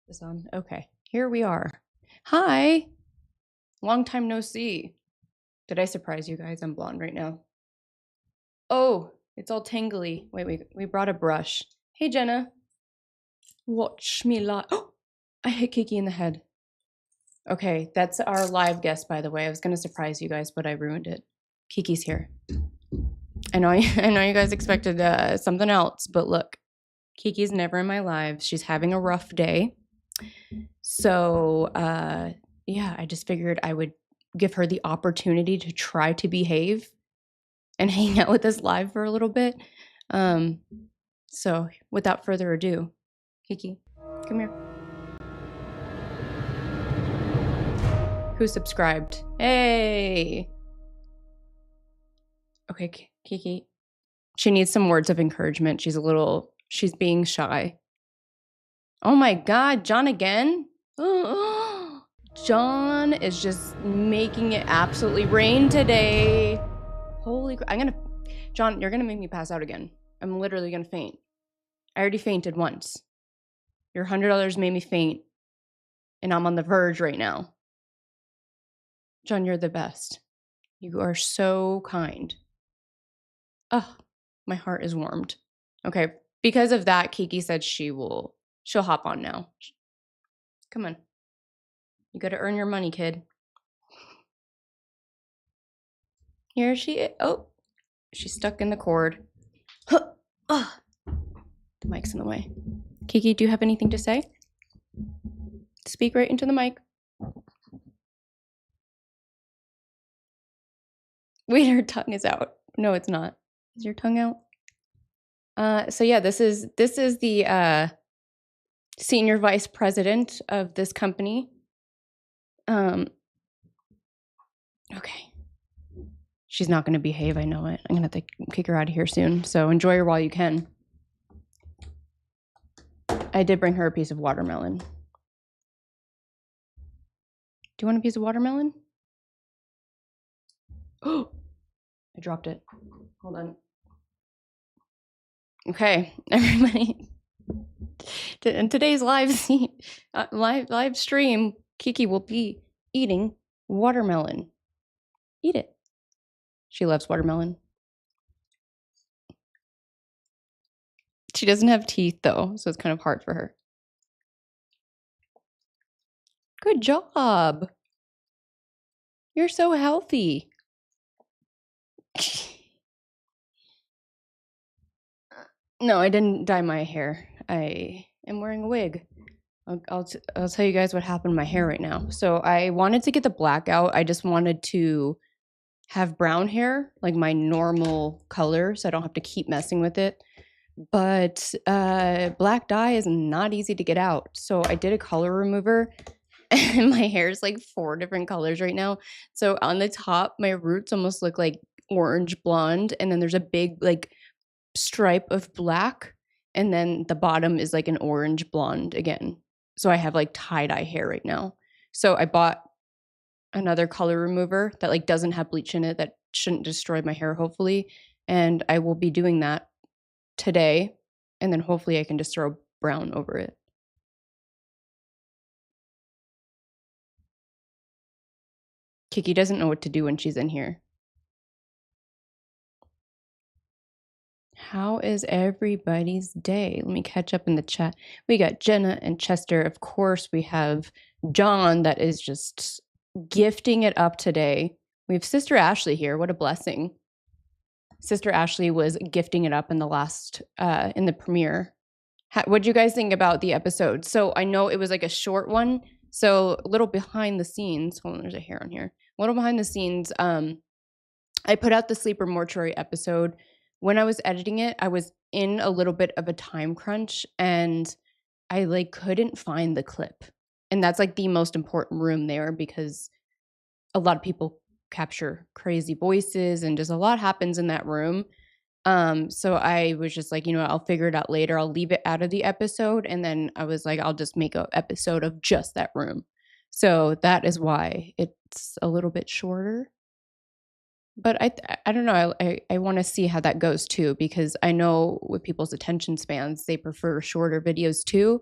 This on? Okay, here we are. Hi, long time no see. Did I surprise you guys? I'm blonde right now. Oh, it's all tangly. Wait, we brought a brush. Hey, Jenna. Watch me live. Oh, I hit Kiki in the head. Okay, that's our live guest, by the way. I was gonna surprise you guys, but I ruined it. Kiki's here. I know you guys expected something else, but look, Kiki's never in my life. She's having a rough day. So, yeah, I just figured I would give her the opportunity to try to behave and hang out with us live for a little bit. So, without further ado, Kiki, come here. Who subscribed? Hey! Okay, Kiki. She needs some words of encouragement. She's being shy. Oh my God, John again? John is just making it absolutely rain today. Holy crap. John, you're gonna make me pass out again. I'm literally gonna faint. I already fainted once. Your $100 made me faint. And I'm on the verge right now. John, you're the best. You are so kind. Oh, my heart is warmed. Okay, because of that, Kiki said she'll hop on now. Come on. You gotta earn your money, kid. Here she is. Oh, she's stuck in the cord. Huh. Oh. The mic's in the way. Kiki, do you have anything to say? Speak right into the mic. Wait, her tongue is out. No, it's not. Is your tongue out? So yeah, this is the senior vice president of this company. Okay. She's not going to behave. I know it. I'm going to have to kick her out of here soon. So enjoy her while you can. I did bring her a piece of watermelon. Do you want a piece of watermelon? Oh, I dropped it. Hold on. Okay, everybody. In today's live stream, Kiki will be eating watermelon. Eat it. She loves watermelon. She doesn't have teeth though, so it's kind of hard for her. Good job. You're so healthy. No, I didn't dye my hair. I am wearing a wig. I'll tell you guys what happened to my hair right now. So I wanted to get the black out. I just wanted to have brown hair, like my normal color, so I don't have to keep messing with it. But black dye is not easy to get out. So I did a color remover and my hair is like 4 different colors right now. So on the top, my roots almost look like orange blonde. And then there's a big like stripe of black. And then the bottom is like an orange blonde again. So I have like tie-dye hair right now. So I bought another color remover that like doesn't have bleach in it, that shouldn't destroy my hair, hopefully. And I will be doing that today. And then hopefully I can just throw brown over it. Kiki doesn't know what to do when she's in here. How is everybody's day? Let me catch up in the chat. We got Jenna and Chester. Of course, we have John that is just gifting it up today. We have Sister Ashley here. What a blessing. Sister Ashley was gifting it up in the last, in the premiere. What do you guys think about the episode? So I know it was like a short one. So a little behind the scenes. Hold on, there's a hair on here. A little behind the scenes. I put out the Sleeper Mortuary episode. When I was editing it, I was in a little bit of a time crunch and I like couldn't find the clip. And that's like the most important room there because a lot of people capture crazy voices and just a lot happens in that room. So I was just like, I'll figure it out later. I'll leave it out of the episode. And then I was like, I'll just make an episode of just that room. So that is why it's a little bit shorter. But I don't know. I want to see how that goes too, because I know with people's attention spans, they prefer shorter videos too.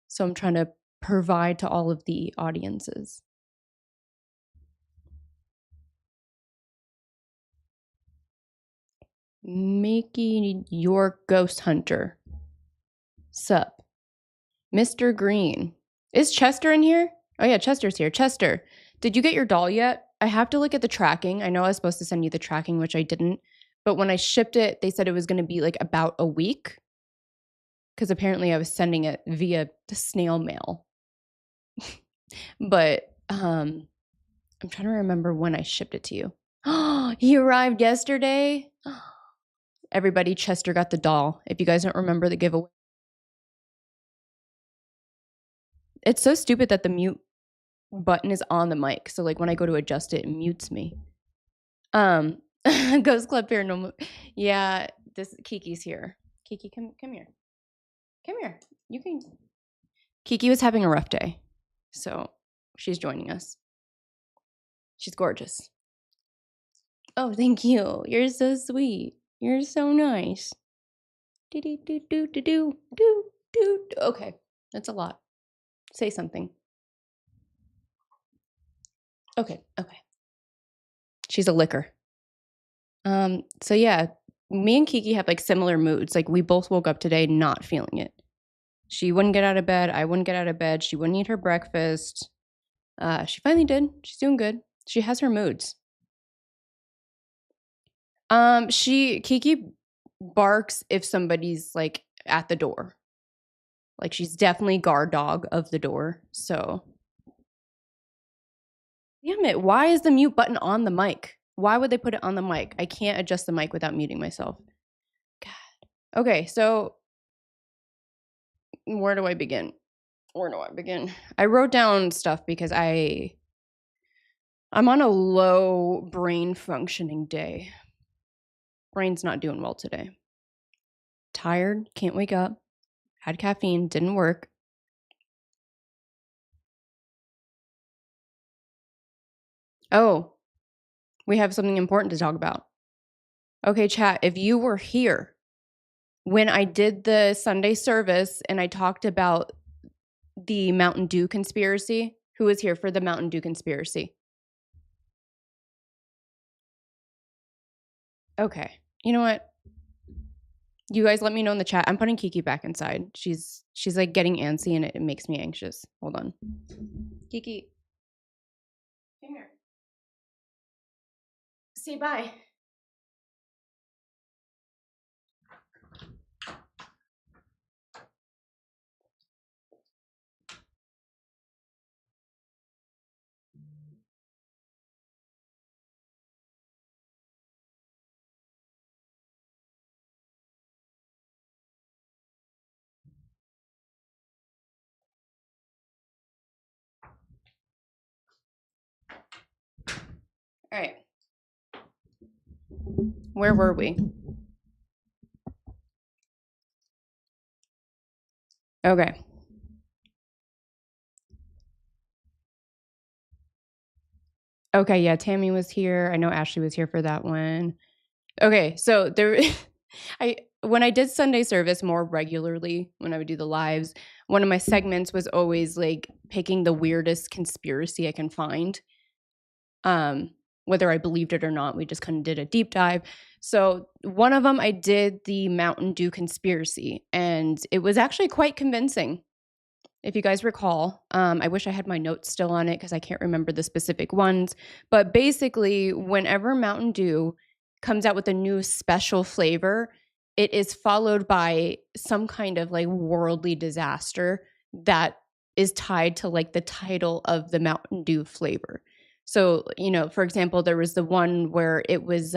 So I'm trying to provide to all of the audiences. Making your ghost hunter. Sup. Mr. Green. Is Chester in here? Oh yeah, Chester's here. Chester, did you get your doll yet? I have to look at the tracking. I know I was supposed to send you the tracking, which I didn't. But when I shipped it, they said it was going to be like about a week. Because apparently I was sending it via the snail mail. But I'm trying to remember when I shipped it to you. He arrived yesterday. Everybody, Chester got the doll. If you guys don't remember the giveaway. It's so stupid that the mute button is on the mic. So like when I go to adjust it, it mutes me. Ghost Club Paranormal. Yeah, this Kiki's here. Kiki, come here. Come here. You can. Kiki was having a rough day, so she's joining us. She's gorgeous. Oh, thank you. You're so sweet. You're so nice. Do do do do do do do do. Okay, that's a lot. Say something. Okay. She's a licker. So yeah, me and Kiki have like similar moods. Like we both woke up today not feeling it. She wouldn't get out of bed. I wouldn't get out of bed. She wouldn't eat her breakfast. She finally did. She's doing good. She has her moods. Kiki barks if somebody's like at the door. Like she's definitely guard dog of the door. So damn it. Why is the mute button on the mic? Why would they put it on the mic? I can't adjust the mic without muting myself. God. Okay, so where do I begin? I wrote down stuff because I'm on a low brain functioning day. Brain's not doing well today. Tired, can't wake up. Had caffeine, didn't work. Oh, we have something important to talk about. Okay, chat, if you were here when I did the Sunday service and I talked about the Mountain Dew conspiracy, who was here for the Mountain Dew conspiracy? Okay, you know what? You guys let me know in the chat. I'm putting Kiki back inside. She's like getting antsy and it makes me anxious. Hold on. Kiki. Come here. Say bye. All right. Where were we? Okay. Okay, yeah, Tammy was here. I know Ashley was here for that one. Okay, so there when I did Sunday service more regularly, when I would do the lives, one of my segments was always like picking the weirdest conspiracy I can find. Whether I believed it or not, we just kind of did a deep dive. So one of them I did the Mountain Dew conspiracy, and it was actually quite convincing. If you guys recall, I wish I had my notes still on it because I can't remember the specific ones. But basically, whenever Mountain Dew comes out with a new special flavor, it is followed by some kind of like worldly disaster that is tied to like the title of the Mountain Dew flavor. So, for example, there was the one where it was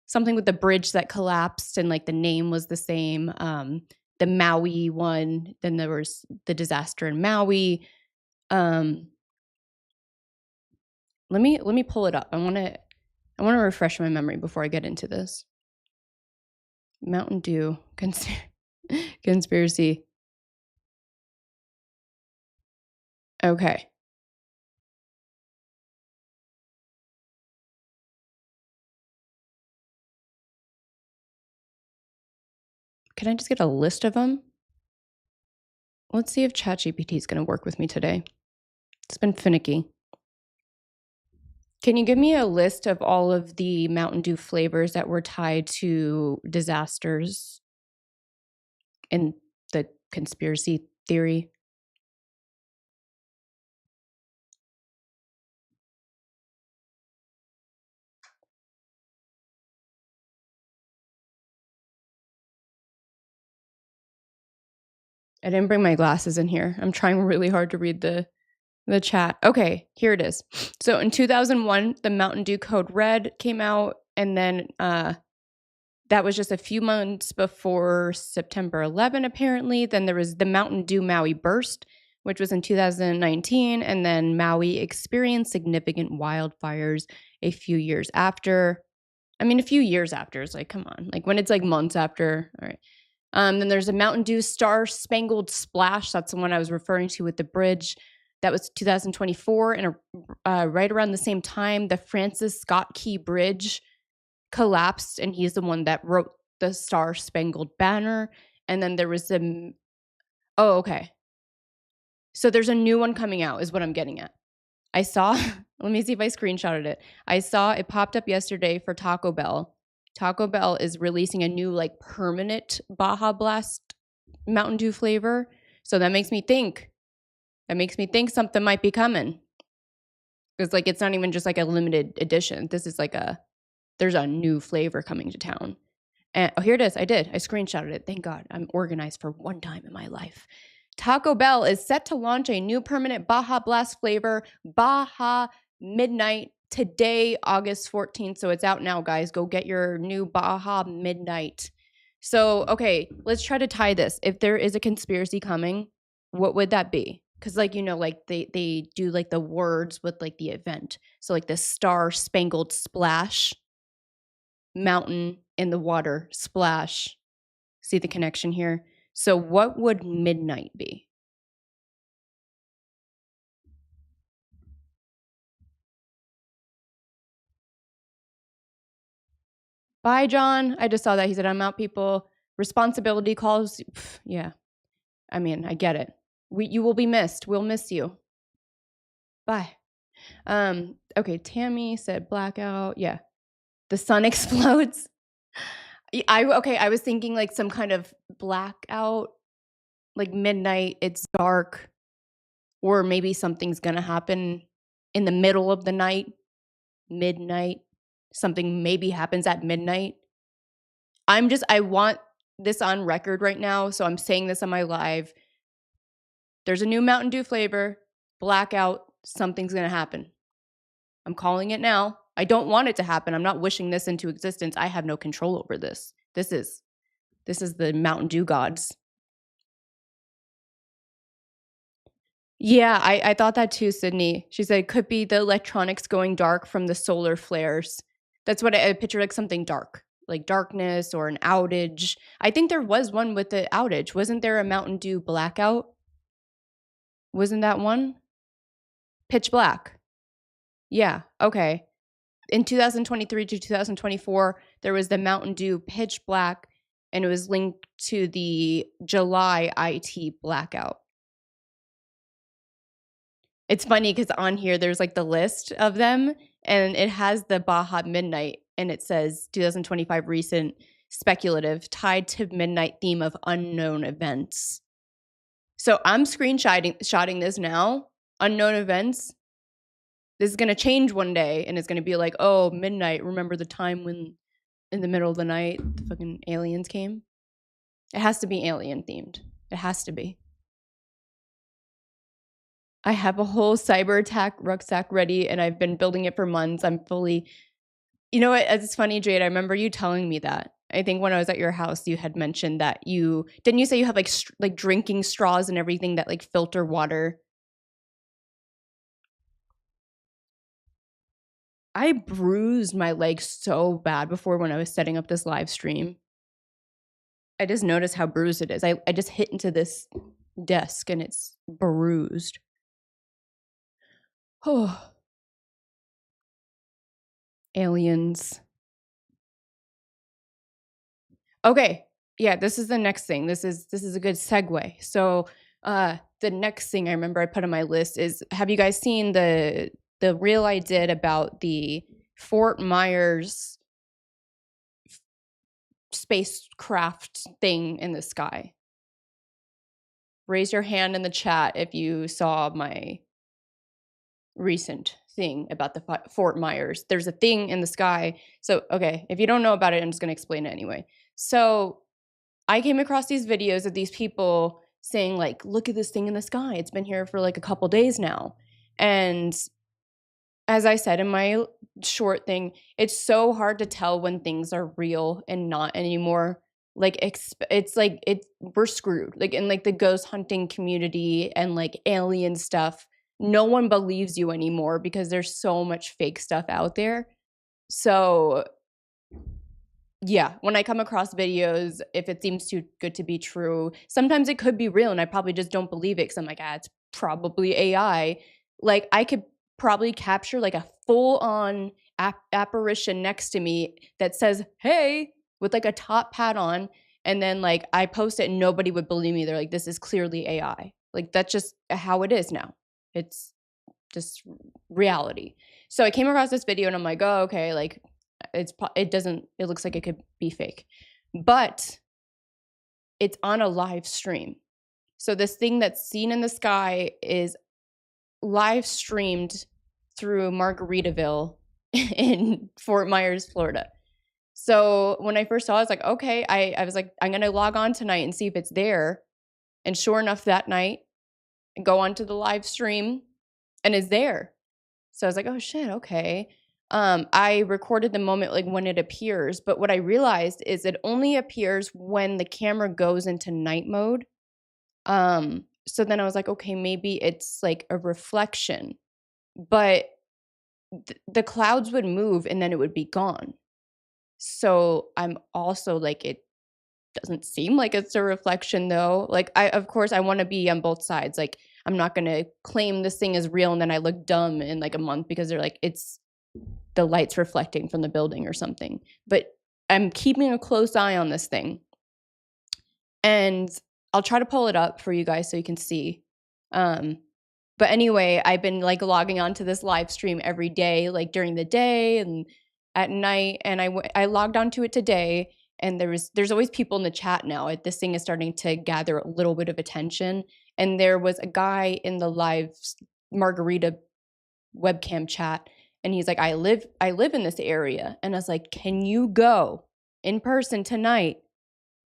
something with the bridge that collapsed and like the name was the same. The Maui one, then there was the disaster in Maui. Let me pull it up. I want to refresh my memory before I get into this. Mountain Dew conspiracy. Okay. Can I just get a list of them? Let's see if ChatGPT is going to work with me today. It's been finicky. Can you give me a list of all of the Mountain Dew flavors that were tied to disasters in the conspiracy theory? I didn't bring my glasses in here. I'm trying really hard to read the chat. Okay, here it is. So in 2001, the Mountain Dew Code Red came out, and then that was just a few months before September 11, apparently. Then there was the Mountain Dew Maui Burst, which was in 2019, and then Maui experienced significant wildfires a few years after. I mean, a few years after is like, come on. Like when it's like months after, all right. Then there's a Mountain Dew Star Spangled Splash. That's the one I was referring to with the bridge. That was 2024. And right around the same time, the Francis Scott Key Bridge collapsed. And he's the one that wrote the Star Spangled Banner. And then there was oh, okay. So there's a new one coming out is what I'm getting at. I saw, let me see if I screenshotted it. I saw it popped up yesterday for Taco Bell. Taco Bell is releasing a new like permanent Baja Blast Mountain Dew flavor. So that makes me think something might be coming. Because like it's not even just like a limited edition. This is like there's a new flavor coming to town. And oh, here it is. I screenshotted it. Thank God. I'm organized for one time in my life. Taco Bell is set to launch a new permanent Baja Blast flavor, Baja Midnight, today, August 14th. So it's out now, guys. Go get your new Baja Midnight. So, okay, let's try to tie this. If there is a conspiracy coming, what would that be? Because, like, you know, like they do like the words with like the event. So, like the Star Spangled Splash, mountain in the water, splash. See the connection here? So what would midnight be? Bye, John. I just saw that. He said, I'm out, people. Responsibility calls. Pff, yeah. I mean, I get it. You will be missed. We'll miss you. Bye. Okay, Tammy said blackout. Yeah. The sun explodes. I was thinking like some kind of blackout, like midnight, it's dark, or maybe something's gonna happen in the middle of the night, midnight. Something maybe happens at midnight. I want this on record right now, so I'm saying this on my live. There's a new Mountain Dew flavor, blackout, something's gonna happen. I'm calling it now. I don't want it to happen. I'm not wishing this into existence. I have no control over this. This is the Mountain Dew gods. Yeah, I thought that too, Sydney. She said, could be the electronics going dark from the solar flares. That's what I picture, like something dark, like darkness or an outage. I think there was one with the outage. Wasn't there a Mountain Dew blackout? Wasn't that one? Pitch black. Yeah, okay. In 2023 to 2024, there was the Mountain Dew pitch black, and it was linked to the July IT blackout. It's funny because on here there's like the list of them, and it has the Baja Midnight, and it says 2025 recent speculative tied to midnight theme of unknown events. So I'm shotting this now. Unknown events. This is gonna change one day, and it's gonna be like, oh, midnight. Remember the time when in the middle of the night the fucking aliens came? It has to be alien themed. It has to be. I have a whole cyber attack rucksack ready, and I've been building it for months. I'm fully, you know what? It's funny, Jade. I remember you telling me that. I think when I was at your house, you had mentioned that didn't you say you have like drinking straws and everything that like filter water? I bruised my leg so bad before when I was setting up this live stream. I just noticed how bruised it is. I just hit into this desk and it's bruised. Oh, aliens. Okay. Yeah, this is the next thing. This is a good segue. So The next thing I remember I put on my list is, have you guys seen the reel I did about the Fort Myers spacecraft thing in the sky? Raise your hand in the chat if you saw my recent thing about the Fort Myers. There's a thing in the sky. So, okay, if you don't know about it, I'm just going to explain it anyway. So, I came across these videos of these people saying, like, look at this thing in the sky. It's been here for like a couple days now. And as I said in my short thing, it's so hard to tell when things are real and not anymore. Like it's like we're screwed. Like in like the ghost hunting community and like alien stuff, no one believes you anymore because there's so much fake stuff out there. So yeah, when I come across videos, if it seems too good to be true, sometimes it could be real and I probably just don't believe it because I'm like, it's probably AI. Like, I could probably capture like a full on apparition next to me that says, hey, with like a top hat on. And then like I post it and nobody would believe me. They're like, this is clearly AI. Like, that's just how it is now. It's just reality. So I came across this video and I'm like, oh, okay, like it looks like it could be fake. But it's on a live stream. So this thing that's seen in the sky is live streamed through Margaritaville in Fort Myers, Florida. So when I first saw it, I was like, okay, I was like, I'm gonna log on tonight and see if it's there. And sure enough, that night, I go onto the live stream and it's there. So I was like, oh shit, okay. I recorded the moment like when it appears, but what I realized is it only appears when the camera goes into night mode. So then I was like, okay, maybe it's like a reflection, but the clouds would move and then it would be gone. So I'm also like, it doesn't seem like it's a reflection though. Like of course I want to be on both sides. Like I'm not going to claim this thing is real and then I look dumb in like a month because they're like, it's the lights reflecting from the building or something. But I'm keeping a close eye on this thing. And I'll try to pull it up for you guys so you can see. But anyway, I've been like logging on to this live stream every day, like during the day and at night. And I logged onto it today. And there's always people in the chat now. This thing is starting to gather a little bit of attention. And there was a guy in the live margarita webcam chat, and he's like, I live in this area. And I was like, can you go in person tonight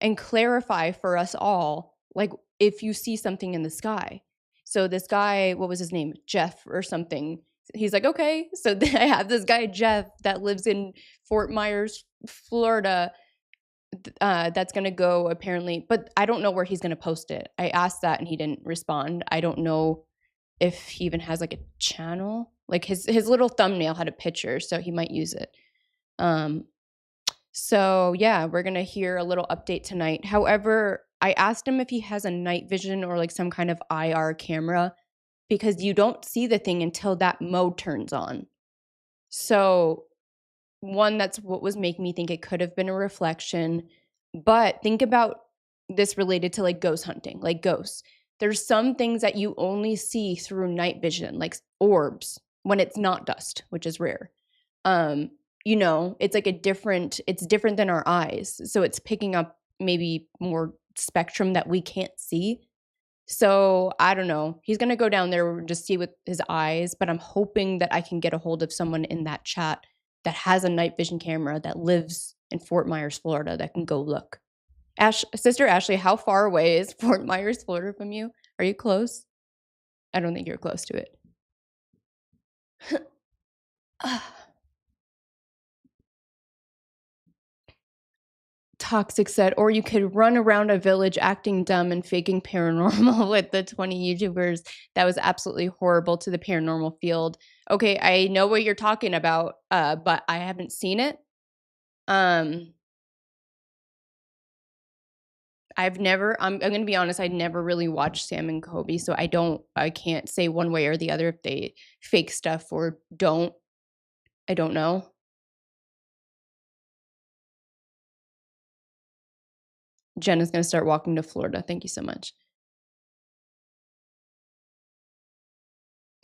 and clarify for us all, like, if you see something in the sky? So this guy, what was his name? Jeff or something. He's like, okay. So I have this guy, Jeff, that lives in Fort Myers, Florida, that's going to go apparently, but I don't know where he's going to post it. I asked that and he didn't respond. I don't know if he even has like a channel. Like his little thumbnail had a picture, so he might use it. So yeah, we're gonna hear a little update tonight. However, I asked him if he has a night vision or like some kind of IR camera, because you don't see the thing until that mode turns on. So one, that's what was making me think it could have been a reflection. But think about this related to like ghost hunting, like ghosts. There's some things that you only see through night vision, like orbs, when it's not dust, which is rare. It's like it's different than our eyes. So it's picking up maybe more spectrum that we can't see. So I don't know. He's going to go down there and just see with his eyes, but I'm hoping that I can get a hold of someone in that chat that has a night vision camera that lives in Fort Myers, Florida, that can go look. Sister Ashley, how far away is Fort Myers, Florida from you? Are you close? I don't think you're close to it. Toxic said, or you could run around a village acting dumb and faking paranormal with the 20 YouTubers. That was absolutely horrible to the paranormal field. Okay, I know what you're talking about, but I haven't seen it. I'm going to be honest, I never really watched Sam and Kobe, so I can't say one way or the other if they fake stuff or don't. I don't know. Jen is going to start walking to Florida. Thank you so much.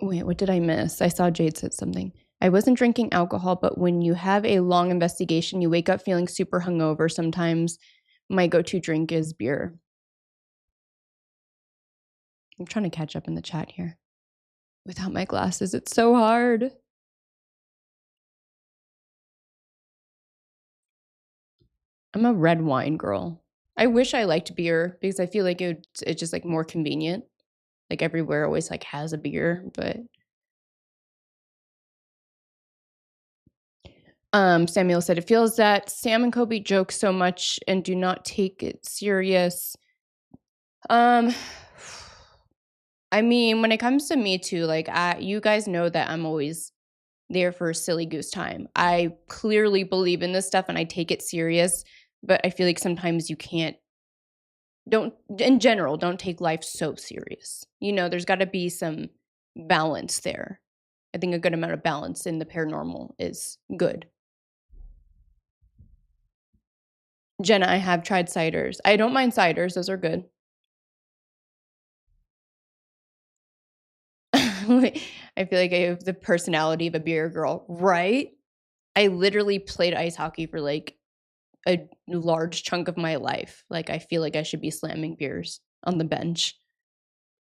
Wait, what did I miss? I saw Jade said something. I wasn't drinking alcohol, but when you have a long investigation, you wake up feeling super hungover. Sometimes my go-to drink is beer. I'm trying to catch up in the chat here. Without my glasses, it's so hard. I'm a red wine girl. I wish I liked beer because I feel like it's just like more convenient. Like everywhere always like has a beer, but Samuel said it feels that Sam and Kobe joke so much and do not take it serious. I mean, when it comes to me too, like you guys know that I'm always there for a silly goose time. I clearly believe in this stuff and I take it serious, but I feel like sometimes you can't don't take life so serious. You know, there's got to be some balance there. I think a good amount of balance in the paranormal is good. Jenna, I have tried ciders. I don't mind ciders. Those are good. I feel like I have the personality of a beer girl, right? I literally played ice hockey for like a large chunk of my life. Like I feel like I should be slamming beers on the bench.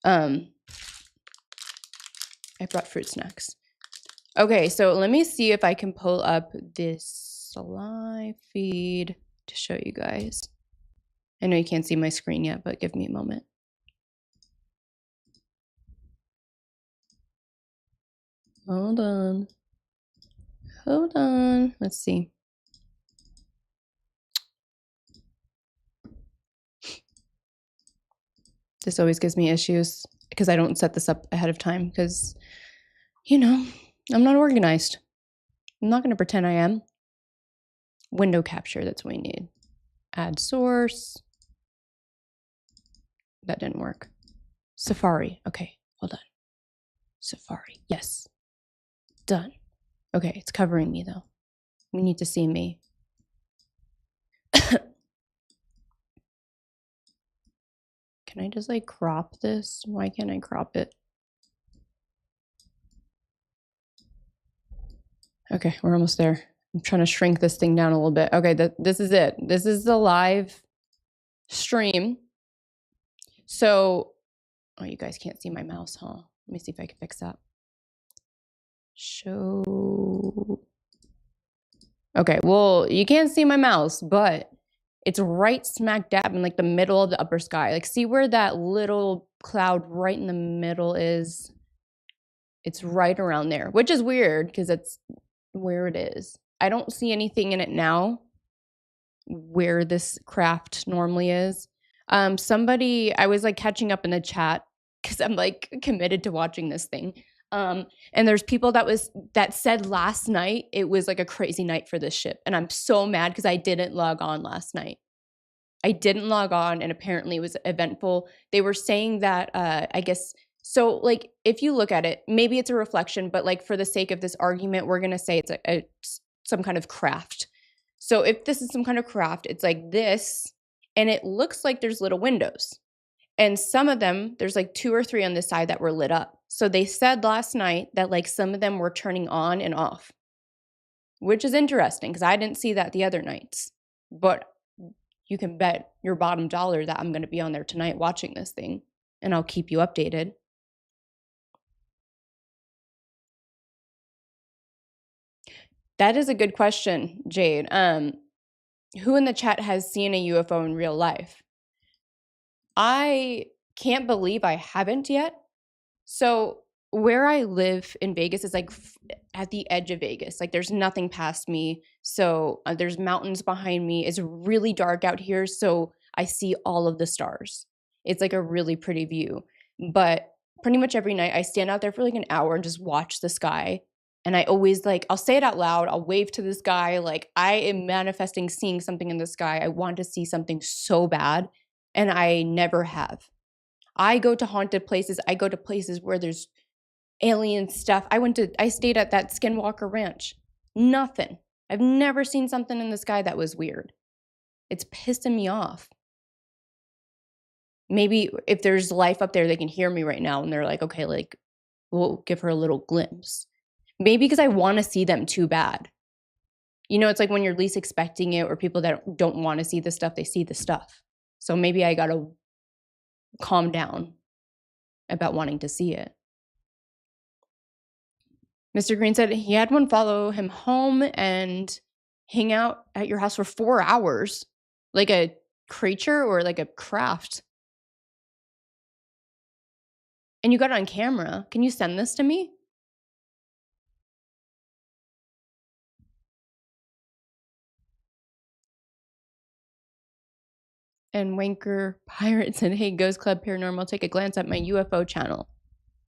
I brought fruit snacks. Okay, so let me see if I can pull up this live feed to show you guys. I know you can't see my screen yet, but give me a moment. Hold on. Let's see. This always gives me issues because I don't set this up ahead of time because, you know, I'm not organized. I'm not going to pretend I am. Window capture, that's what we need. Add source. That didn't work. Safari. Okay, hold on. Safari. Yes. Done. Okay, it's covering me though. We need to see me. Can I just like crop this? Why can't I crop it? Okay, we're almost there. I'm trying to shrink this thing down a little bit. Okay, this is it. This is the live stream. So, oh, you guys can't see my mouse, huh? Let me see if I can fix that. Show. Okay, well, you can't see my mouse, but it's right smack dab in like the middle of the upper sky. Like, see where that little cloud right in the middle is? It's right around there, which is weird because it's where it is. I don't see anything in it now where this craft normally is. Somebody, I was like catching up in the chat because I'm like committed to watching this thing. And there's people that said last night it was like a crazy night for this ship. And I'm so mad because I didn't log on last night. I didn't log on and apparently it was eventful. They were saying that, I guess, so like if you look at it, maybe it's a reflection, but like for the sake of this argument, we're going to say it's some kind of craft. So if this is some kind of craft, it's like this, and it looks like there's little windows. And some of them, there's like 2 or 3 on this side that were lit up. So they said last night that like some of them were turning on and off, which is interesting because I didn't see that the other nights. But you can bet your bottom dollar that I'm going to be on there tonight watching this thing, and I'll keep you updated. That is a good question, Jade. Who in the chat has seen a UFO in real life? I can't believe I haven't yet. So where I live in Vegas is like at the edge of Vegas. Like there's nothing past me. So there's mountains behind me. It's really dark out here. So I see all of the stars. It's like a really pretty view. But pretty much every night I stand out there for like an hour and just watch the sky. And I always like, I'll say it out loud. I'll wave to the sky. Like I am manifesting seeing something in the sky. I want to see something so bad. And I never have. I go to haunted places. I go to places where there's alien stuff. I stayed at that Skinwalker Ranch. Nothing. I've never seen something in the sky that was weird. It's pissing me off. Maybe if there's life up there, they can hear me right now and they're like, okay, like, will give her a little glimpse. Maybe because I want to see them too bad. You know, it's like when you're least expecting it, or people that don't want to see the stuff, they see the stuff. So maybe I got to calm down about wanting to see it. Mr. Green said he had one follow him home and hang out at your house for 4 hours, like a creature or like a craft. And you got it on camera. Can you send this to me? And Wanker Pirate said, hey, Ghost Club Paranormal, take a glance at my UFO channel.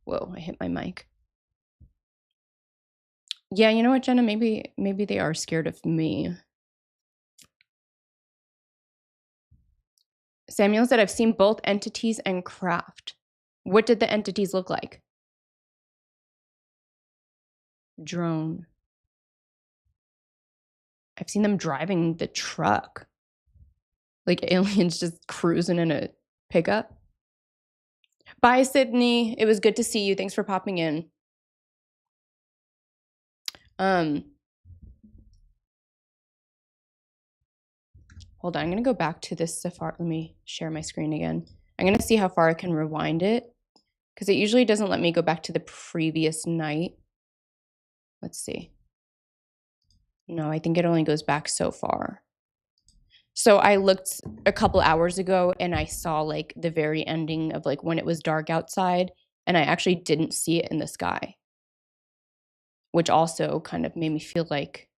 Whoa, I hit my mic. Yeah, you know what, Jenna? Maybe they are scared of me. Samuel said, I've seen both entities and craft. What did the entities look like? Drone. I've seen them driving the truck. Like aliens just cruising in a pickup. Bye, Sydney. It was good to see you. Thanks for popping in. Hold on. I'm going to go back to this Safari. Let me share my screen again. I'm going to see how far I can rewind it, because it usually doesn't let me go back to the previous night. Let's see. No, I think it only goes back so far. So I looked a couple hours ago and I saw like the very ending of like when it was dark outside, and I actually didn't see it in the sky, which also kind of made me feel like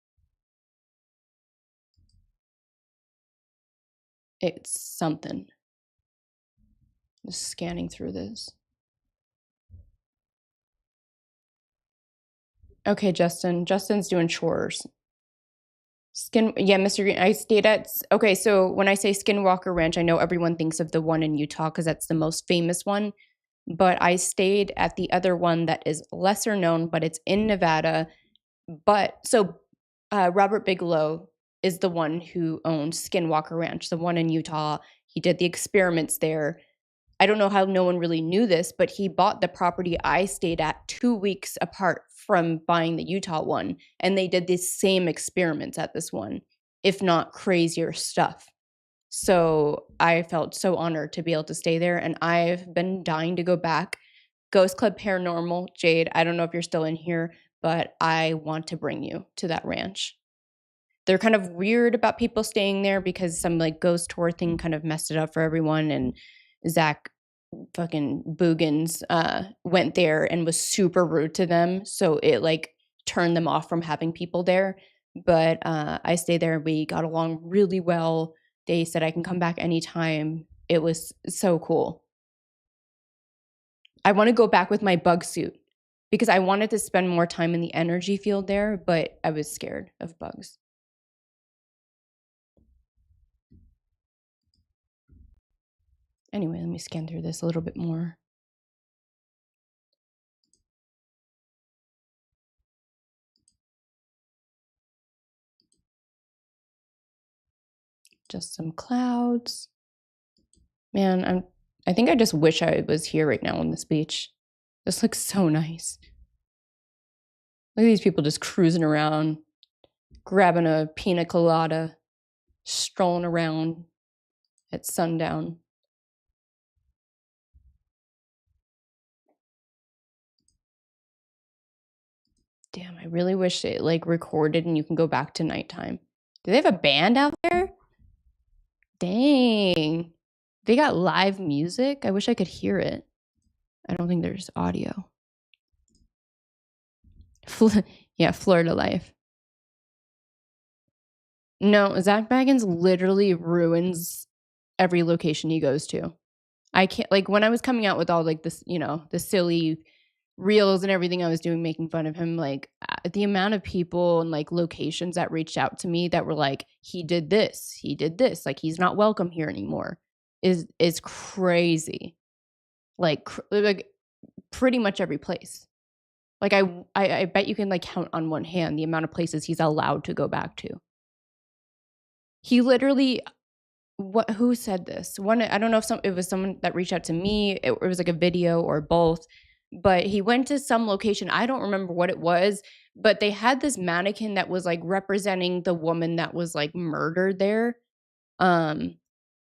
it's something. Just scanning through this. Okay, Justin. Justin's doing chores. Yeah, Mr. Green, I stayed at, okay, so when I say Skinwalker Ranch, I know everyone thinks of the one in Utah because that's the most famous one, but I stayed at the other one that is lesser known, but it's in Nevada. But, so Robert Bigelow is the one who owned Skinwalker Ranch, the one in Utah. He did the experiments there. I don't know how no one really knew this, but he bought the property I stayed at 2 weeks apart from buying the Utah one. And they did the same experiments at this one, if not crazier stuff. So I felt so honored to be able to stay there. And I've been dying to go back. Ghost Club Paranormal, Jade, I don't know if you're still in here, but I want to bring you to that ranch. They're kind of weird about people staying there because some like ghost tour thing kind of messed it up for everyone. And Zach fucking Boogans went there and was super rude to them. So it like turned them off from having people there. But I stayed there. We got along really well. They said I can come back anytime. It was so cool. I want to go back with my bug suit because I wanted to spend more time in the energy field there, but I was scared of bugs. Anyway, let me scan through this a little bit more. Just some clouds. Man, I think I just wish I was here right now on this beach. This looks so nice. Look at these people just cruising around, grabbing a pina colada, strolling around at sundown. Damn, I really wish it like recorded and you can go back to nighttime. Do they have a band out there? Dang. They got live music? I wish I could hear it. I don't think there's audio. Yeah, Florida life. No, Zach Baggins literally ruins every location he goes to. I can't, like, when I was coming out with all like this, you know, the silly reels and everything I was doing making fun of him, like the amount of people and like locations that reached out to me that were like, he did this, like he's not welcome here anymore is crazy. Like pretty much every place. Like I bet you can like count on one hand the amount of places he's allowed to go back to. He literally, who said this? One, I don't know if it was someone that reached out to me, it was like a video or both. but he went to some location. I don't remember what it was, but they had this mannequin that was like representing the woman that was like murdered there. And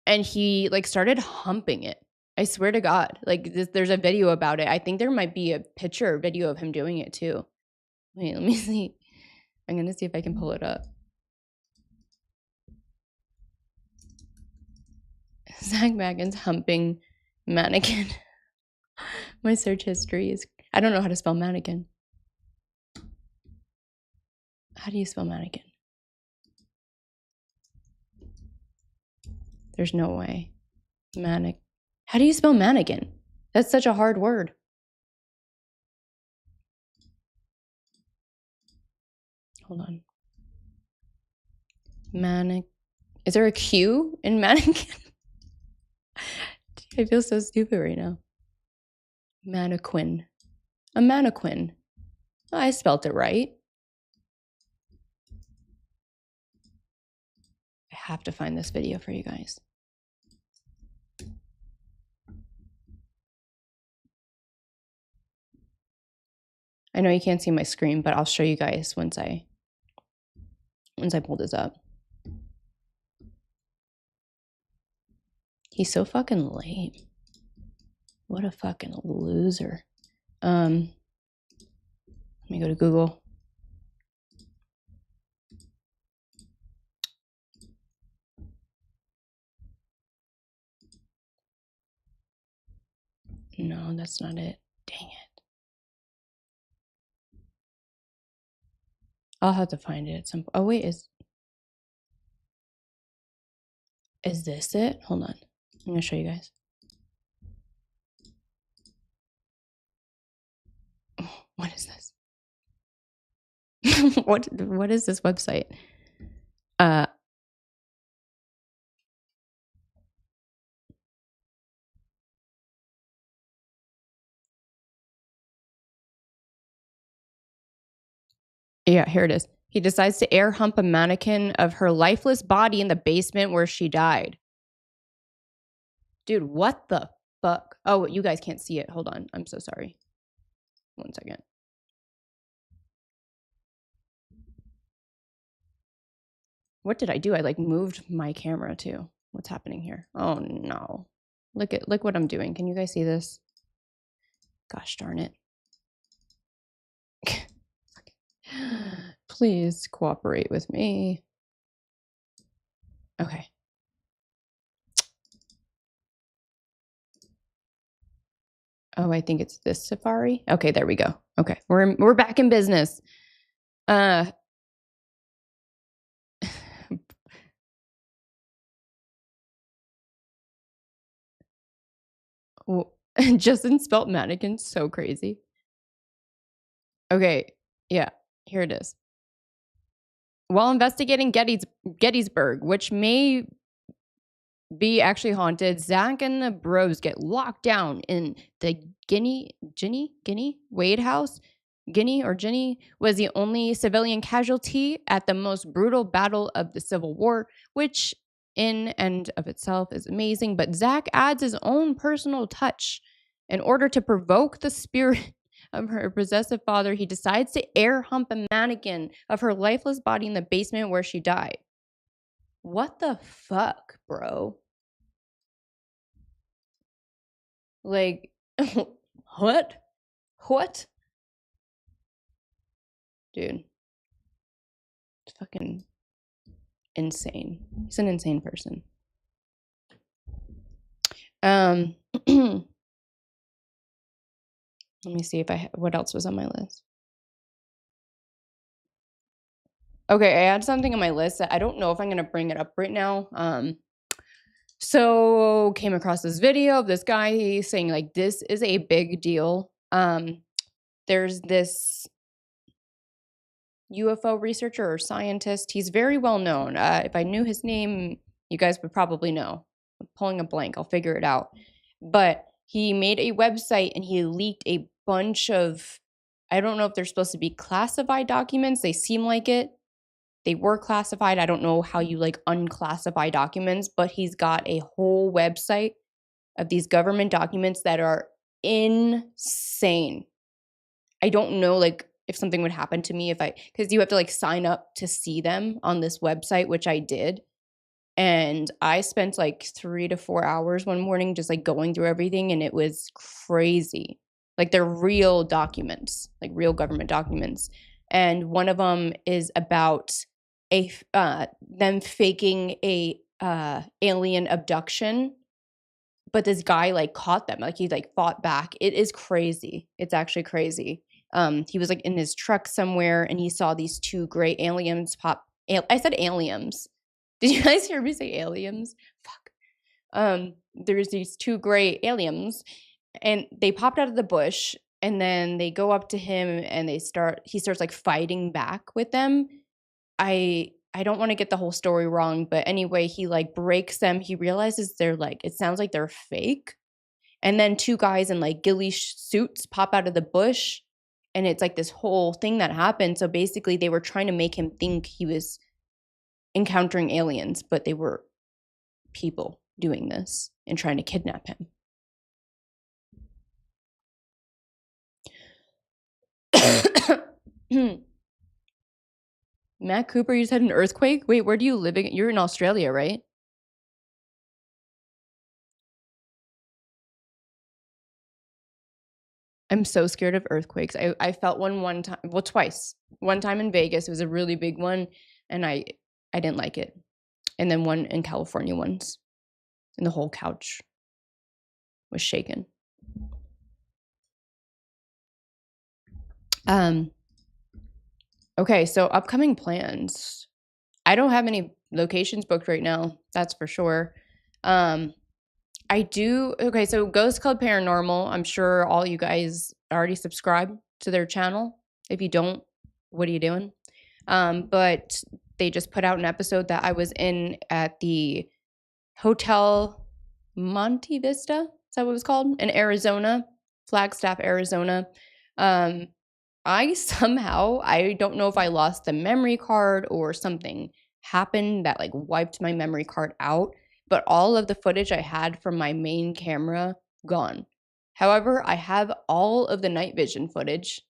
he like started humping it. I swear to God, like there's a video about it. I think there might be a picture or video of him doing it too. Wait, let me see. I'm gonna see if I can pull it up. Zach Bagans humping mannequin. My search history is, I don't know how to spell mannequin. How do you spell mannequin? There's no way. How do you spell mannequin? That's such a hard word. Hold on. Is there a Q in mannequin? I feel so stupid right now. Mannequin. A mannequin. Oh, I spelt it right. I have to find this video for you guys. I know you can't see my screen, but I'll show you guys once I pull this up. He's so fucking lame. What a fucking loser. Let me go to Google. No, that's not it. Dang it. I'll have to find it at some point. Oh wait, is this it? Hold on. I'm gonna show you guys. Oh, what is this? What is this website? Yeah, here it is. He decides to air hump a mannequin of her lifeless body in the basement where she died. Dude, what the fuck? Oh, you guys can't see it. Hold on. I'm so sorry. 1 second. What did I do? I like moved my camera too. What's happening here? Oh no. Look what I'm doing. Can you guys see this? Gosh darn it. Please cooperate with me. Okay. Oh, I think it's this Safari. Okay, there we go. Okay, we're back in business. Justin spelt mannequin so crazy. Okay, yeah, here it is. While investigating Gettysburg, which may be actually haunted, Zach and the bros get locked down in the Ginny Wade house. Ginny was the only civilian casualty at the most brutal battle of the Civil War, which in and of itself is amazing, but Zach adds his own personal touch. In order to provoke the spirit of her possessive father, he decides to air hump a mannequin of her lifeless body in the basement where she died. What the fuck, bro? Like, what? What? Dude. It's fucking insane. He's an insane person. Let me see if what else was on my list. Okay, I had something on my list that I don't know if I'm gonna bring it up right now. So came across this video of this guy saying like this is a big deal. There's this UFO researcher or scientist. He's very well known. If I knew his name, you guys would probably know. I'm pulling a blank. I'll figure it out. But he made a website and he leaked a bunch of, I don't know if they're supposed to be classified documents. They seem like it. They were classified. I don't know how you like unclassify documents, but he's got a whole website of these government documents that are insane. I don't know, like, if something would happen to me because you have to, like, sign up to see them on this website, which I did. And I spent, like, 3 to 4 hours one morning just, like, going through everything, and it was crazy. Like, they're real documents, like, real government documents. And one of them is about them faking a, alien abduction, but this guy, like, caught them, like, he, like, fought back. It is crazy. It's actually crazy. He was, like, in his truck somewhere, and he saw these 2 gray aliens pop I said aliens. Did you guys hear me say aliens? Fuck. There's these 2 gray aliens, and they popped out of the bush, and then they go up to him, and he starts, like, fighting back with them. I don't wanna get the whole story wrong, but anyway, he, like, breaks them. He realizes they're, like, it sounds like they're fake, and then 2 guys in, like, ghillie suits pop out of the bush, and it's, like, this whole thing that happened. So basically, they were trying to make him think he was encountering aliens, but they were people doing this and trying to kidnap him. Matt Cooper, you said an earthquake? Wait, where do you live? You're in Australia, right? I'm so scared of earthquakes. I felt one time, well, twice. One time in Vegas, it was a really big one, and I didn't like it. And then one in California once, and the whole couch was shaken. Okay, so upcoming plans. I don't have any locations booked right now, that's for sure. I do okay, so Ghost Club Paranormal, I'm sure all you guys already subscribe to their channel. If you don't, what are you doing? But they just put out an episode that I was in at the Hotel Monte Vista. Is that what it was called? In Arizona, Flagstaff, Arizona. I somehow, I don't know if I lost the memory card or something happened that, like, wiped my memory card out, but all of the footage I had from my main camera gone. However, I have all of the night vision footage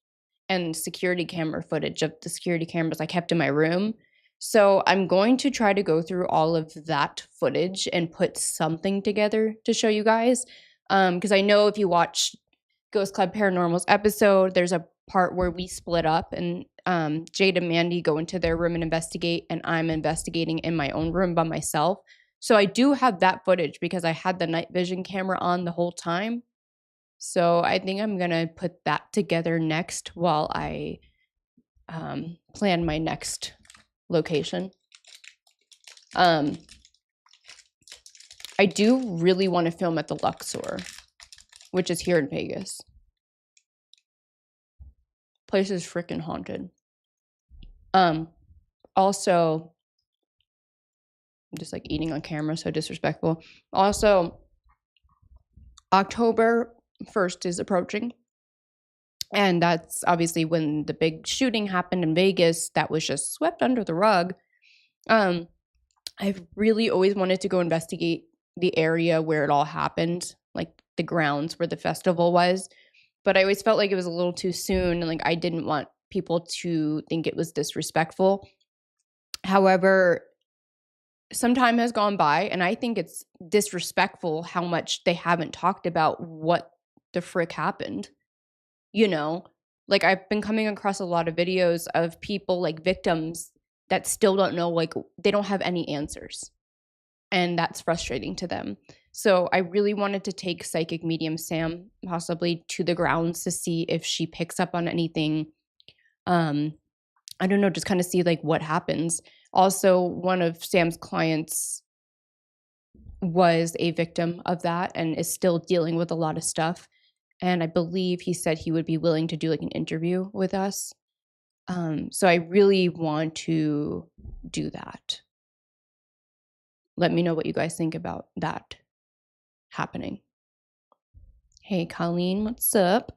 and security camera footage of the security cameras I kept in my room. So I'm going to try to go through all of that footage and put something together to show you guys. Because I know if you watch Ghost Club Paranormal's episode, there's a part where we split up and Jade and Mandy go into their room and investigate, and I'm investigating in my own room by myself. So I do have that footage because I had the night vision camera on the whole time. So I think I'm going to put that together next while I plan my next location. I do really want to film at the Luxor, which is here in Vegas. Place is freaking haunted. Also, I'm just, like, eating on camera, so disrespectful. Also, October 1st is approaching, and that's obviously when the big shooting happened in Vegas that was just swept under the rug. I've really always wanted to go investigate the area where it all happened, like the grounds where the festival was, but I always felt like it was a little too soon, and, like, I didn't want people to think it was disrespectful. However, some time has gone by, and I think it's disrespectful how much they haven't talked about what the frick happened. You know, like, I've been coming across a lot of videos of people, like, victims that still don't know, like, they don't have any answers, and that's frustrating to them. So I really wanted to take psychic medium Sam possibly to the grounds to see if she picks up on anything. I don't know, just kind of see, like, what happens. Also, one of Sam's clients was a victim of that and is still dealing with a lot of stuff. And I believe he said he would be willing to do, like, an interview with us. So I really want to do that. Let me know what you guys think about that happening. Hey, Colleen, what's up?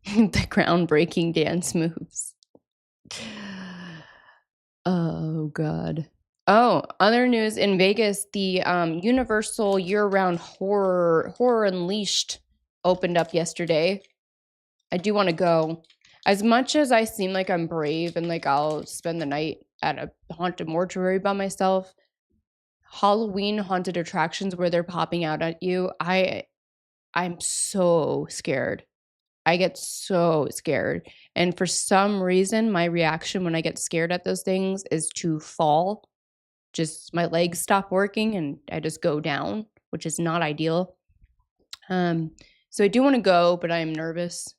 The groundbreaking dance moves. Oh, God. Oh, other news in Vegas, the Universal year-round horror Unleashed opened up yesterday. I do want to go. As much as I seem like I'm brave and like I'll spend the night at a haunted mortuary by myself, Halloween haunted attractions where they're popping out at you, I'm so scared. I get so scared. And for some reason, my reaction when I get scared at those things is to fall. Just my legs stop working and I just go down, which is not ideal. So I do want to go, but I am nervous.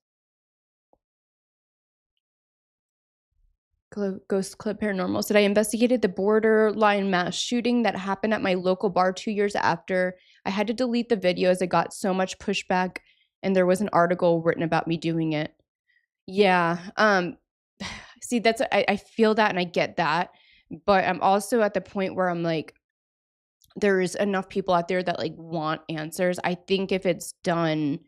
Ghost Club Paranormal said, I investigated the borderline mass shooting that happened at my local bar 2 years after. I had to delete the video as I got so much pushback, and there was an article written about me doing it. Yeah. See, I feel that and I get that, but I'm also at the point where I'm like, there's enough people out there that like want answers. I think if it's done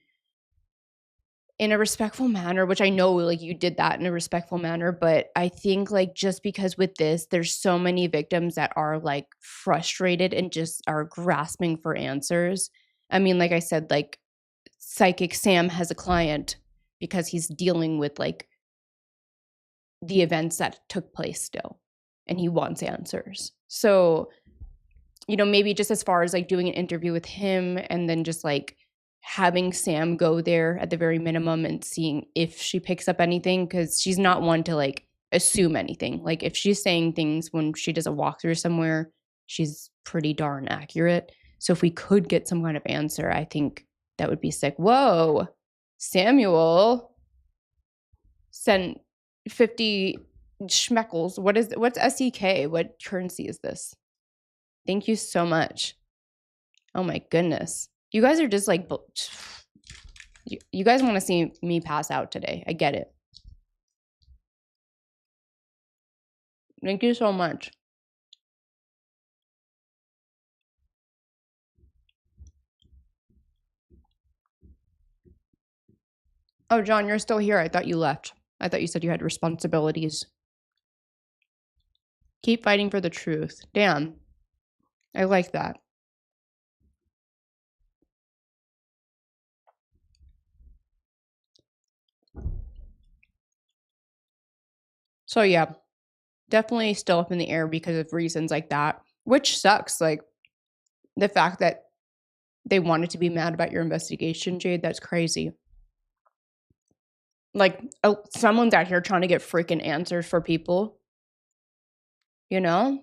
in a respectful manner, which I know like you did that in a respectful manner, but I think like just because with this, there's so many victims that are like frustrated and just are grasping for answers. I mean, like I said, like Psychic Sam has a client because he's dealing with like the events that took place still, and he wants answers. So, you know, maybe just as far as like doing an interview with him and then just like having Sam go there at the very minimum and seeing if she picks up anything, because she's not one to like assume anything. Like if she's saying things when she does a walkthrough somewhere, she's pretty darn accurate. So if we could get some kind of answer, I think that would be sick. Whoa, Samuel sent 50 schmeckles. What's SEK? What currency is this? Thank you so much. Oh my goodness. You guys are just like, you guys want to see me pass out today. I get it. Thank you so much. Oh, John, you're still here. I thought you left. I thought you said you had responsibilities. Keep fighting for the truth. Damn. I like that. So yeah, definitely still up in the air because of reasons like that, which sucks. Like the fact that they wanted to be mad about your investigation, Jade, that's crazy. Like, someone's out here trying to get freaking answers for people, you know?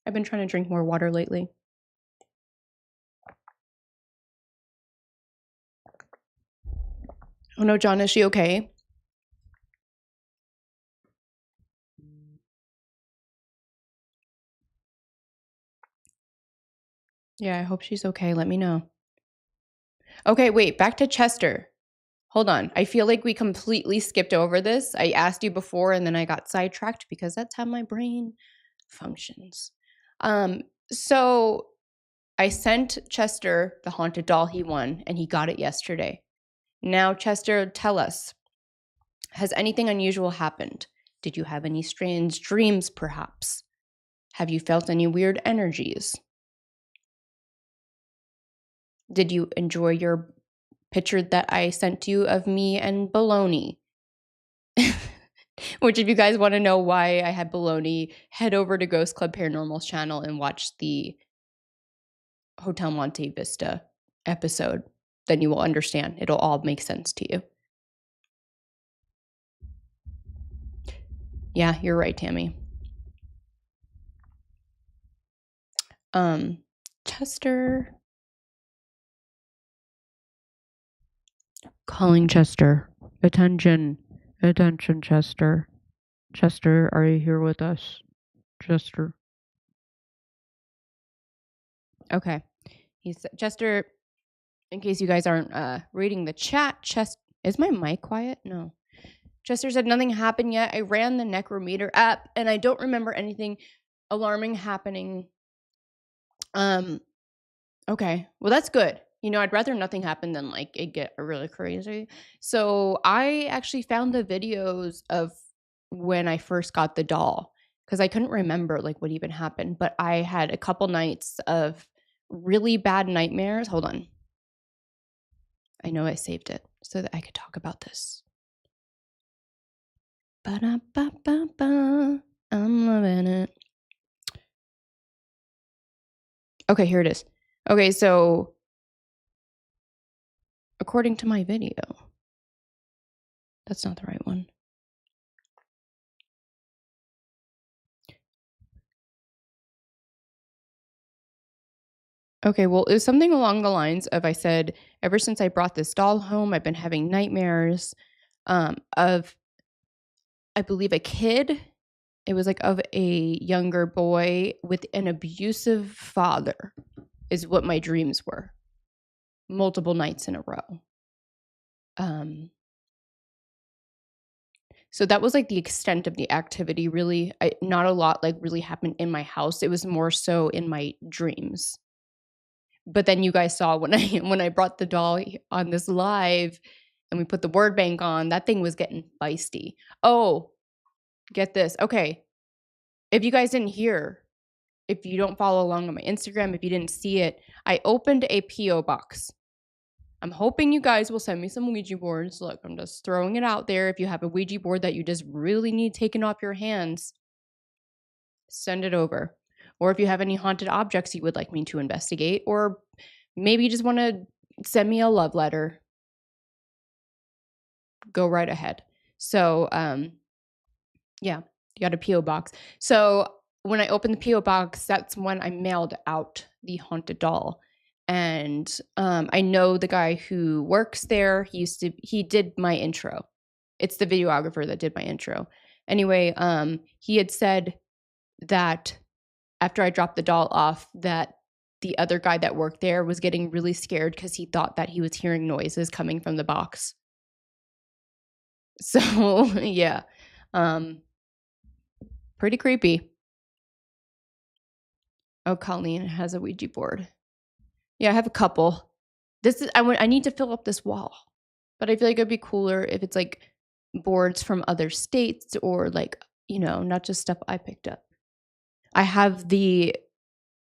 I've been trying to drink more water lately. Oh no, John, is she okay? Yeah, I hope she's okay. Let me know. Okay, wait, back to Chester. Hold on. I feel like we completely skipped over this. I asked you before and then I got sidetracked because that's how my brain functions. So I sent Chester the haunted doll he won and he got it yesterday. Now, Chester, tell us, has anything unusual happened? Did you have any strange dreams, perhaps? Have you felt any weird energies? Did you enjoy your picture that I sent you of me and baloney? Which, if you guys want to know why I had baloney, head over to Ghost Club Paranormal's channel and watch the Hotel Monte Vista episode. Then you will understand. It'll all make sense to you. Yeah, you're right, Tammy. Chester. Calling Chester. Attention. Attention, Chester. Chester, are you here with us? Chester. Okay. He's Chester, in case you guys aren't reading the chat, is my mic quiet? No. Chester said nothing happened yet. I ran the Necrometer app and I don't remember anything alarming happening. Okay. Well, that's good. You know, I'd rather nothing happen than like it get really crazy. So I actually found the videos of when I first got the doll, because I couldn't remember like what even happened, but I had a couple nights of really bad nightmares. Hold on. I know I saved it so that I could talk about this. Ba-da-ba-ba-ba. I'm loving it. Okay, here it is. Okay, so according to my video, that's not the right one. Okay, well, it was something along the lines of I said, ever since I brought this doll home, I've been having nightmares of, I believe, a kid. It was like of a younger boy with an abusive father, is what my dreams were. Multiple nights in a row. So that was like the extent of the activity, really. Not a lot like really happened in my house. It was more so in my dreams. But then you guys saw when I brought the doll on this live and we put the word bank on, that thing was getting feisty. Oh, get this. Okay. If you guys didn't hear, if you don't follow along on my Instagram, if you didn't see it, I opened a P.O. box. I'm hoping you guys will send me some Ouija boards. Look, I'm just throwing it out there. If you have a Ouija board that you just really need taken off your hands, send it over. Or if you have any haunted objects you would like me to investigate, or maybe you just want to send me a love letter, go right ahead. So, yeah, you got a P.O. box. So when I opened the P.O. box, that's when I mailed out the haunted doll. And I know the guy who works there. He did my intro. It's the videographer that did my intro. Anyway, he had said that after I dropped the doll off, that the other guy that worked there was getting really scared because he thought that he was hearing noises coming from the box. So yeah, pretty creepy. Oh, Colleen has a Ouija board. Yeah, I have a couple. I need to fill up this wall, but I feel like it'd be cooler if it's like boards from other states or like, not just stuff I picked up. I have the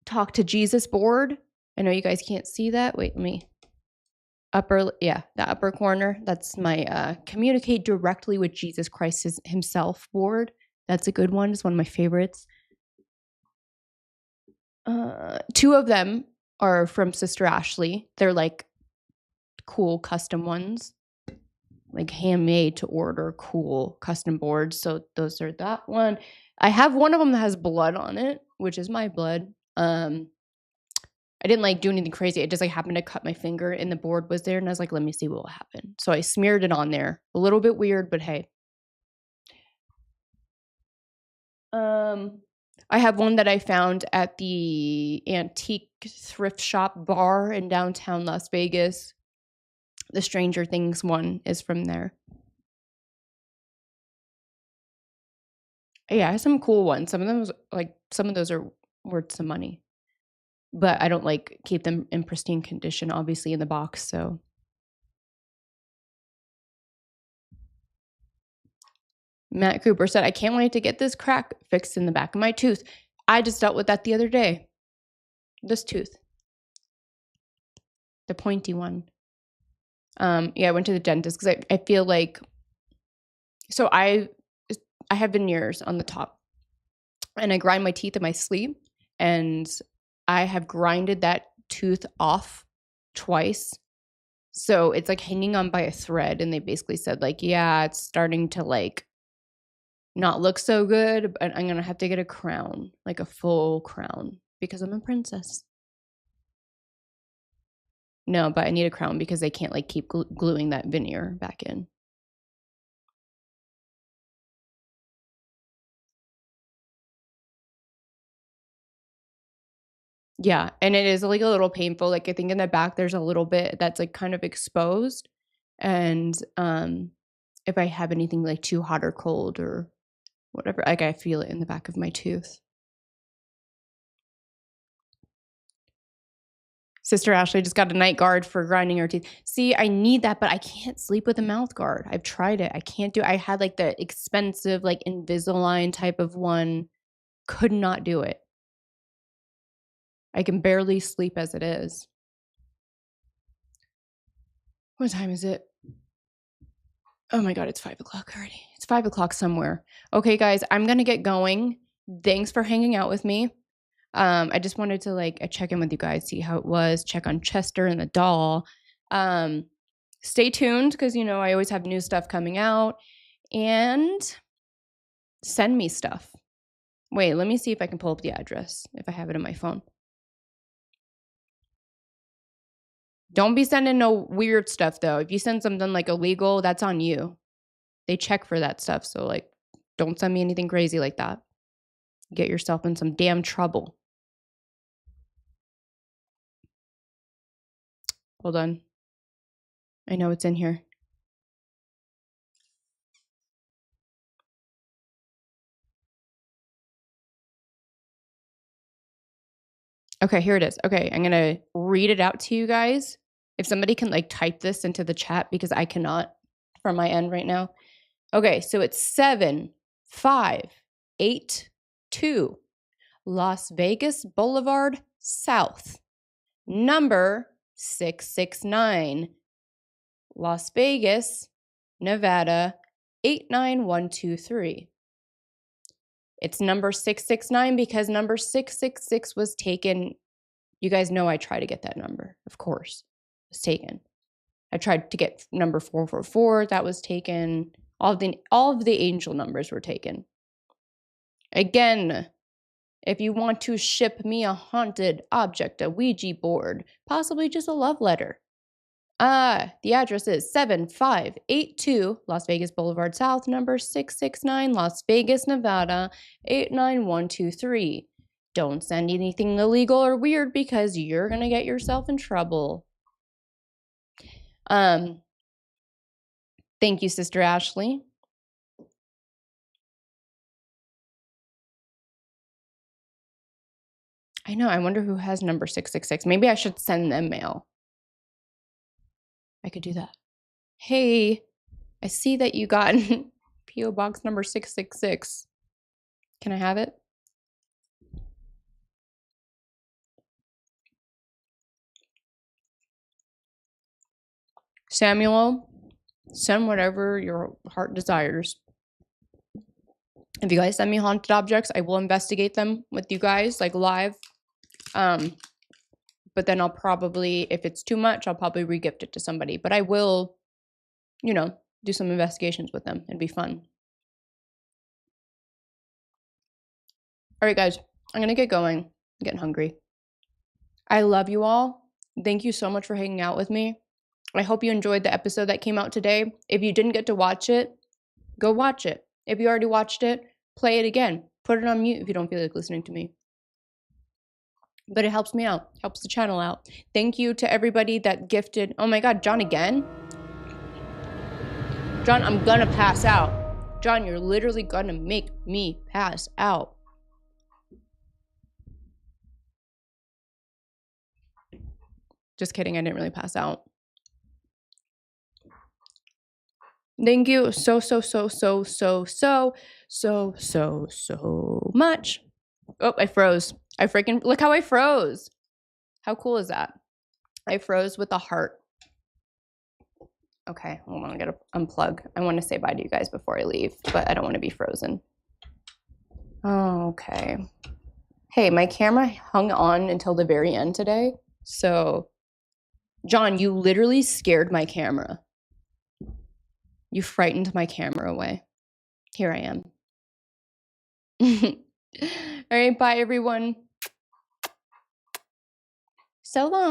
Talk to Jesus board. I know you guys can't see that. Wait, the upper corner. That's my Communicate Directly with Jesus Christ himself board. That's a good one. It's one of my favorites. Two of them are from Sister Ashley. They're like cool custom ones, like handmade to order, cool custom boards. So those are that one. I have one of them that has blood on it, which is my blood. I didn't like do anything crazy. It just like happened to cut my finger and the board was there and I was like, let me see what will happen. So I smeared it on there. A little bit weird, but hey. I have one that I found at the antique thrift shop bar in downtown Las Vegas. The Stranger Things one is from there. Yeah, I have some cool ones. Some of those are worth some money. But I don't like keep them in pristine condition, obviously, in the box. So Matt Cooper said, I can't wait to get this crack fixed in the back of my tooth. I just dealt with that the other day. This tooth. The pointy one. I went to the dentist because I feel like, so I have veneers on the top and I grind my teeth in my sleep and I have grinded that tooth off twice. So it's like hanging on by a thread. And they basically said like, yeah, it's starting to like not look so good, but I'm going to have to get a crown, like a full crown because I'm a princess. No, but I need a crown because they can't like keep gluing that veneer back in. Yeah, and it is like a little painful. Like I think in the back there's a little bit that's like kind of exposed. And if I have anything like too hot or cold or whatever, like I feel it in the back of my tooth. Sister Ashley just got a night guard for grinding her teeth. See, I need that, but I can't sleep with a mouth guard. I've tried it. I can't do it. I had like the expensive, like Invisalign type of one. Could not do it. I can barely sleep as it is. What time is it? Oh my God, it's 5 o'clock already. It's 5 o'clock somewhere. Okay, guys, I'm going to get going. Thanks for hanging out with me. I just wanted to like check in with you guys, see how it was, check on Chester and the doll. Stay tuned because, you know, I always have new stuff coming out, and send me stuff. Wait, let me see if I can pull up the address, if I have it on my phone. Don't be sending no weird stuff, though. If you send something like illegal, that's on you. They check for that stuff. So, like, don't send me anything crazy like that. Get yourself in some damn trouble. Hold on. I know it's in here. Okay, here it is. Okay, I'm going to read it out to you guys. If somebody can like type this into the chat, because I cannot from my end right now. Okay, so it's 7582 Las Vegas Boulevard South, number 669, Las Vegas, Nevada, 89123. It's number 669 because number 666 was taken. You guys know I try to get that number, of course. It was taken. I tried to get number 444. That was taken. All of the angel numbers were taken. Again, if you want to ship me a haunted object, a Ouija board, possibly just a love letter. The address is 7582 Las Vegas Boulevard South, number 669, Las Vegas, Nevada, 89123. Don't send anything illegal or weird because you're going to get yourself in trouble. Thank you, Sister Ashley. I know. I wonder who has number 666. Maybe I should send them mail. I could do that. Hey, I see that you got P.O. Box number 666. Can I have it? Samuel, send whatever your heart desires. If you guys send me haunted objects, I will investigate them with you guys, like live. But then I'll probably, if it's too much, I'll probably regift it to somebody. But I will, you know, do some investigations with them. It'd be fun. All right, guys, I'm going to get going. I'm getting hungry. I love you all. Thank you so much for hanging out with me. I hope you enjoyed the episode that came out today. If you didn't get to watch it, go watch it. If you already watched it, play it again. Put it on mute if you don't feel like listening to me. But it helps me out, helps the channel out. Thank you to everybody that gifted. Oh my God, John again? John, I'm gonna pass out. John, you're literally gonna make me pass out. Just kidding, I didn't really pass out. Thank you so much. Oh, I froze. I freaking, look how I froze. How cool is that? I froze with a heart. Okay, hold on, I gotta unplug. I want to say bye to you guys before I leave, but I don't want to be frozen. Oh, okay. Hey, my camera hung on until the very end today. So, John, you literally scared my camera. You frightened my camera away. Here I am. All right, bye everyone. So long.